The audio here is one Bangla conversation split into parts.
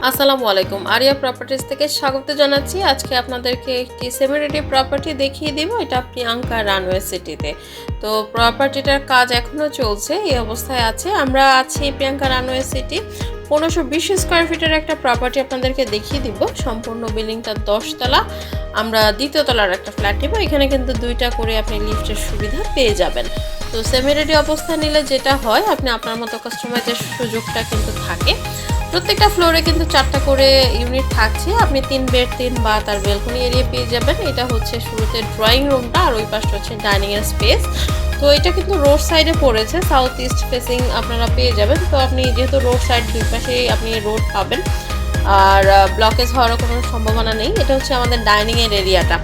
আসসালামু আলাইকুম, আরিয়া প্রপার্টিজ থেকে স্বাগত জানাচ্ছি। আজকে আপনাদেরকে একটি সেমি রেডি প্রপার্টি দেখিয়ে দিব। এটা প্রিয়াঙ্কা রানওয়ে সিটিতে। তো প্রপার্টিটার কাজ এখনও চলছে, এই অবস্থায় আছে। আমরা আছি প্রিয়াঙ্কা রানওয়ে সিটি। 1520 স্কোয়ার ফিটের একটা প্রপার্টি আপনাদেরকে দেখিয়ে দিব। সম্পূর্ণ বিল্ডিংটা 10 তলা। আমরা দ্বিতীয় তলার একটা ফ্ল্যাট নিব। এখানে কিন্তু 2টা করে আপনি লিফটের সুবিধা পেয়ে যাবেন। তো সেমি রেডি অবস্থা নিলে যেটা হয়, আপনি আপনার মতো কাস্টমাইজের সুযোগটা কিন্তু থাকে। প্রত্যেকটা ফ্লোরে কিন্তু 4টা করে ইউনিট থাকছে। আপনি 3 বেড 3 বাথ আর ব্যালকনি এরিয়া পেয়ে যাবেন। এটা হচ্ছে শুরুতে ড্রয়িং রুমটা, আর ওই পাশটা হচ্ছে ডাইনিং এর স্পেস। তো এটা কিন্তু রোড সাইডে পড়েছে, সাউথ ইস্ট ফেসিং আপনারা পেয়ে যাবেন। তো আপনি যেহেতু রোড সাইড, দুই পাশেই আপনি রোড পাবেন, আর ব্লকেজ হওয়ারও কোনো সম্ভাবনা নেই। এটা হচ্ছে আমাদের ডাইনিং এর এরিয়াটা।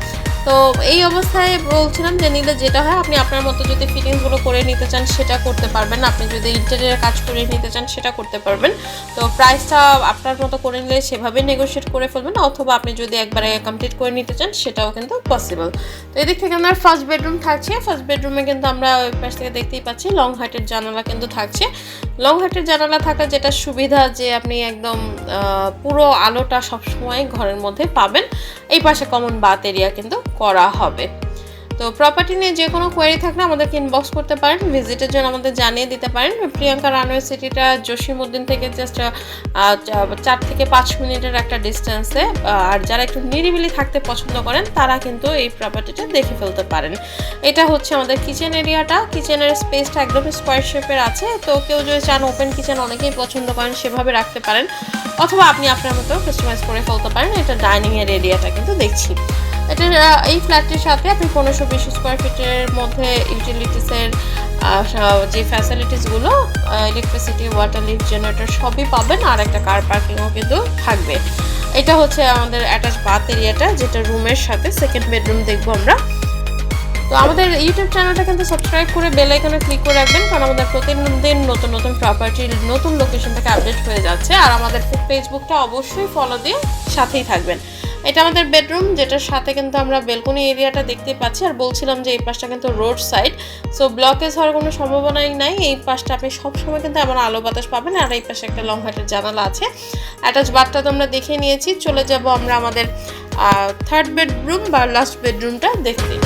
তো এই অবস্থায় বলছিলাম যে নিলে যেটা হয়, আপনি আপনার মতো যদি ফিটিংসগুলো করে নিতে চান সেটা করতে পারবেন। আপনি যদি ইন্টেরিয়র কাজ করে নিতে চান সেটা করতে পারবেন। তো প্রাইসটা আপনার মতো করে নিলে সেভাবে নেগোশিয়েট করে ফেলবেন, অথবা আপনি যদি একবারে কমপ্লিট করে নিতে চান সেটাও কিন্তু পসিবল। তো এদিক থেকে আমার ফার্স্ট বেডরুম থাকছে। ফার্স্ট বেডরুমে কিন্তু আমরা ওই পাশ থেকে দেখতেই পাচ্ছি লং হাইটের জানালা কিন্তু থাকছে। লং হাইটের জানালা থাকা যেটা সুবিধা, যে আপনি একদম পুরো আলোটা সবসময় ঘরের মধ্যে পাবেন। এই পাশে কমন বাথ এরিয়া কিন্তু করা হবে। তো প্রপার্টি নিয়ে যে কোনো কোয়েরি থাকলে আমাদেরকে ইনবক্স করতে পারেন, ভিজিটের জন্য আমাদের জানিয়ে দিতে পারেন। প্রিয়াঙ্কা রানওয়ে সিটিটা জসীমউদ্দিন থেকে জাস্ট 4 থেকে 5 মিনিটের একটা ডিস্টেন্সে। আর যারা একটু নিরিবিলি থাকতে পছন্দ করেন তারা কিন্তু এই প্রপার্টিটা দেখে ফেলতে পারেন। এটা হচ্ছে আমাদের কিচেন এরিয়াটা। কিচেনের স্পেসটা একদম স্কোয়ার শেপের আছে। তো কেউ যদি চান ওপেন কিচেন, অনেকেই পছন্দ করেন, সেভাবে রাখতে পারেন, অথবা আপনি আপনার মতো কাস্টমাইজ করে ফেলতে পারেন। এটা ডাইনিং এর এরিয়াটা কিন্তু দেখছি। এটা এই ফ্ল্যাটটির সাথে আপনি 1520 স্কোয়ার ফিটের মধ্যে ইউটিলিটিসের যে ফ্যাসিলিটিসগুলো, ইলেকট্রিসিটি, ওয়াটার, লিফট, জেনারেটর সবই পাবেন। আর একটা কার পার্কিংও কিন্তু থাকবে। এটা হচ্ছে আমাদের অ্যাটাচ বাথ এরিয়াটা, যেটা রুমের সাথে সেকেন্ড বেডরুম দেখবো আমরা। তো আমাদের ইউটিউব চ্যানেলটা কিন্তু সাবস্ক্রাইব করে বেল আইকনে ক্লিক করে রাখবেন, কারণ আমাদের প্রতিদিন নতুন নতুন প্রপার্টির নতুন লোকেশন থেকে আপডেট হয়ে যাচ্ছে। আর আমাদের ফেসবুকটা অবশ্যই ফলো দিয়ে সাথেই থাকবেন। এটা আমাদের বেডরুম, যেটার সাথে কিন্তু আমরা বেলকনি এরিয়াটা দেখতে পাচ্ছি। আর বলছিলাম যে এই পাশটা কিন্তু রোড সাইড, সো ব্লকেজ হওয়ার কোনো সম্ভাবনাই নাই। এই পাশটা আপনি সবসময় কিন্তু এমন আলো বাতাস পাবেন। আর এই পাশে একটা লং হাইটের জানালা আছে। অ্যাটাচ বাথটা তো আমরা দেখে নিয়েছি। চলে যাব আমরা আমাদের থার্ড বেডরুম বা লাস্ট বেডরুমটা দেখতে।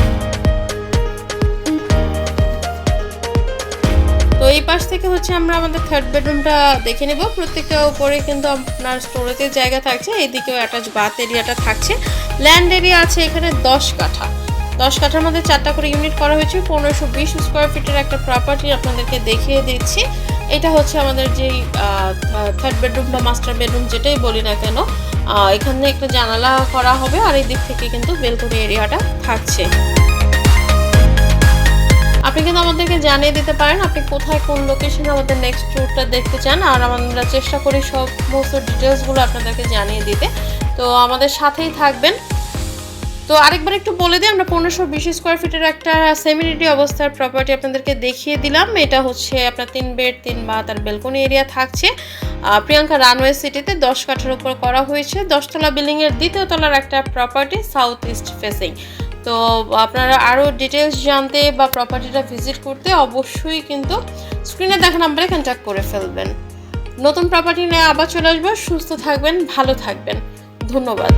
তো এই পাশ থেকে হচ্ছে আমরা আমাদের থার্ড বেডরুমটা দেখে নেব। প্রত্যেকটা উপরে কিন্তু আপনার স্টোরেজের জায়গা থাকছে। এইদিকেও অ্যাটাচ বাথ এরিয়াটা থাকছে। ল্যান্ড এরিয়া আছে এখানে 10 কাঠা। 10 কাঠার মধ্যে 4টা করে ইউনিট করা হয়েছে। 1520 স্কোয়ার ফিটের একটা প্রপার্টি আপনাদেরকে দেখিয়ে দিচ্ছি। এটা হচ্ছে আমাদের যেই থার্ড বেডরুম বা মাস্টার বেডরুম যেটাই বলি না কেন, এখানে একটা জানালা করা হবে। আর এই দিক থেকে কিন্তু বেলকনি এরিয়াটা থাকছে। আপনি কিন্তু আমাদেরকে জানিয়ে দিতে পারেন আপনি কোথায়, কোন লোকেশনে আমাদের নেক্সট ট্যুরটা দেখতে চান। আর আমরা চেষ্টা করি সমস্ত ডিটেলসগুলো আপনাদেরকে জানিয়ে দিতে। তো আমাদের সাথেই থাকবেন। তো আরেকবার একটু বলে দিই, আমরা 1520 স্কোয়ার ফিটের একটা সেমি রেডি অবস্থার প্রপার্টি আপনাদেরকে দেখিয়ে দিলাম। এটা হচ্ছে আপনার 3 বেড 3 বাথ আর বেলকনি এরিয়া থাকছে। প্রিয়াঙ্কা রানওয়ে সিটিতে 10 কাঠার উপর করা হয়েছে। 10 তলা বিল্ডিংয়ের দ্বিতীয় তলার একটা প্রপার্টি, সাউথ ইস্ট ফেসিং। তো আপনারা আরও ডিটেলস জানতে বা প্রপার্টিটা ভিজিট করতে অবশ্যই কিন্তু স্ক্রিনে দেখা নাম্বারে কন্ট্যাক্ট করে ফেলবেন। নতুন প্রপার্টি নিয়ে আবার চলে আসবো। সুস্থ থাকবেন, ভালো থাকবেন। ধন্যবাদ।